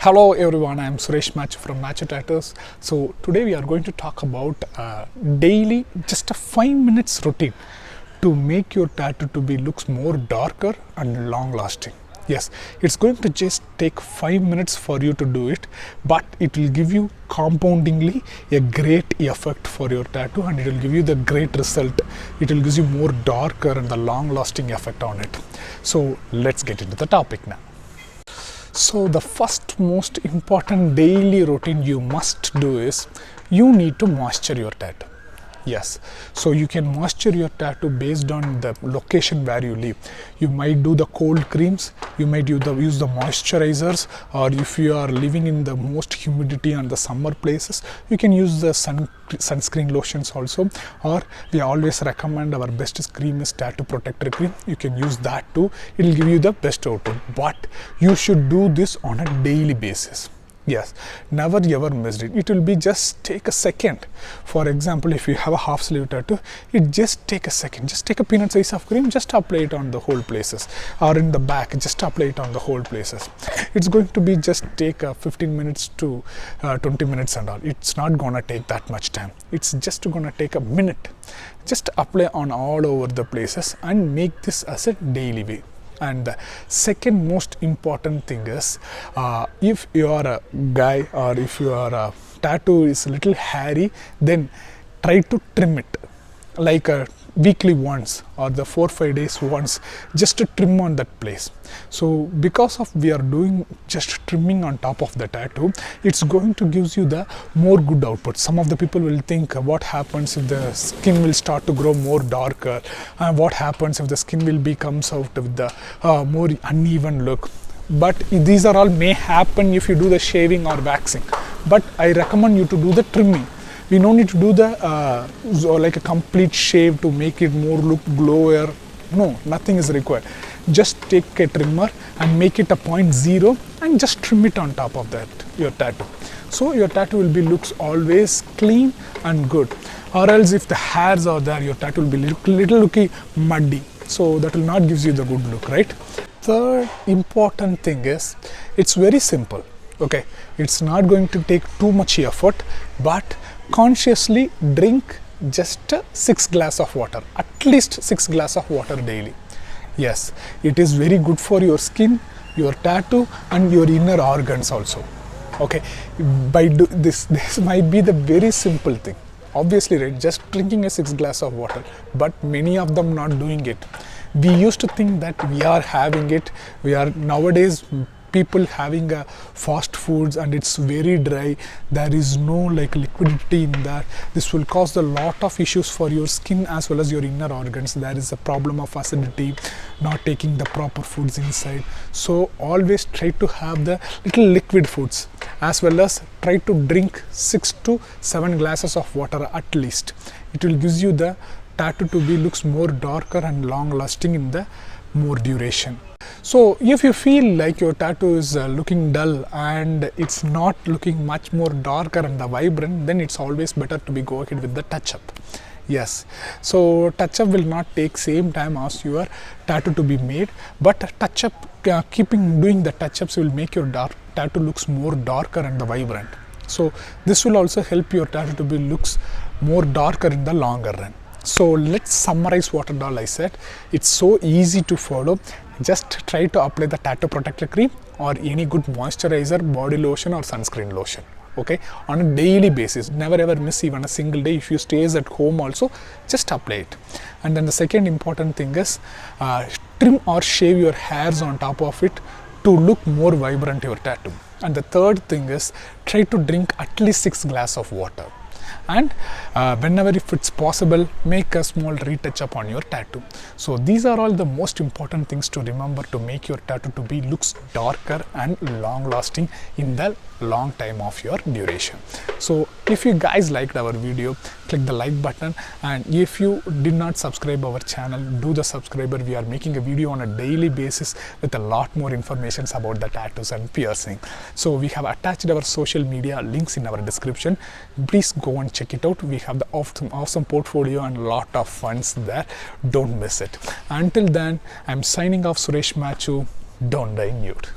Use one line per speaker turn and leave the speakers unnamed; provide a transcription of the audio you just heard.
Hello everyone, I am Suresh Machu from Machu Tattoos. So today we are going to talk about daily, just a 5 minutes routine to make your tattoo to be looks more darker and long lasting. Yes, it's going to just take 5 minutes for you to do it, but it will give you compoundingly a great effect for your tattoo, and it will give you the great result. It will give you more darker and the long lasting effect on it. So let's get into the topic now. So the first most important daily routine you must do is you need to moisture your tattoo. Yes, so you can moisture your tattoo based on the location where you live. You might do the cold creams, you might use the moisturizers, or if you are living in the most humidity and the summer places, you can use the sunscreen lotions also, or we always recommend our best cream is tattoo protector cream. You can use that too. It will give you the best output, but you should do this on a daily basis. Yes, never ever miss it. It will be just take a second. For example, if you have a half sleeve tattoo, it just take a second. Just take a peanut size of cream, just apply it on the whole places, or in the back, just apply it on the whole places. It's going to be just take 15 minutes to 20 minutes and all. It's not gonna take that much time. It's just gonna take a minute. Just apply on all over the places and make this as a daily way. And the second most important thing is if you are a guy or if your tattoo is a little hairy, then try to trim it like a weekly once or the 4-5 days once, just to trim on that place. So because of we are doing just trimming on top of the tattoo, it's going to give you the more good output. Some of the people will think what happens if the skin will start to grow more darker, and what happens if the skin will becomes out with the more uneven look. But these are all may happen if you do the shaving or waxing, but I recommend you to do the trimming. We don't need to do the like a complete shave to make it more look glowier. No, nothing is required. Just take a trimmer and make it a 0.0 and just trim it on top of that your tattoo. So your tattoo will be looks always clean and good. Or else if the hairs are there, your tattoo will be little looking muddy. So that will not gives you the good look, right? Third important thing is it's very simple. Okay, it's not going to take too much effort, but consciously drink just 6 glasses of water, at least 6 glasses of water daily. Yes, it is very good for your skin, your tattoo, and your inner organs also. Okay, by this might be the very simple thing. Obviously, right, just drinking a 6 glasses of water, but many of them not doing it. We used to think that we are having it. We are nowadays people having fast foods and it's very dry. There is no like liquidity in that. This will cause a lot of issues for your skin as well as your inner organs. There is a problem of acidity, not taking the proper foods inside. So always try to have the little liquid foods, as well as try to drink 6 to 7 glasses of water at least. It will give you the tattoo to be looks more darker and long lasting in the more duration. So if you feel like your tattoo is looking dull and it's not looking much more darker and the vibrant, then it's always better to be go ahead with the touch-up. Yes, so touch-up will not take same time as your tattoo to be made, but touch-up, doing the touch-ups will make your tattoo looks more darker and the vibrant. So this will also help your tattoo to be looks more darker in the longer run. So let's summarize what all I said. It's so easy to follow. Just try to apply the tattoo protector cream or any good moisturizer, body lotion or sunscreen lotion. Okay, on a daily basis. Never ever miss even a single day. If you stays at home also, just apply it. And then the second important thing is trim or shave your hairs on top of it to look more vibrant your tattoo. And the third thing is try to drink at least 6 glasses of water. And whenever if it's possible, make a small retouch up on your tattoo. So these are all the most important things to remember to make your tattoo to be looks darker and long lasting in the long time of your duration. So if you guys liked our video, click the like button, and if you did not subscribe our channel, do the subscriber. We are making a video on a daily basis with a lot more information about the tattoos and piercing. So we have attached our social media links in our description. Please go and check it out. We have the awesome portfolio and a lot of funds there. Don't miss it. Until then, I'm signing off. Suresh Machu. Don't die nude.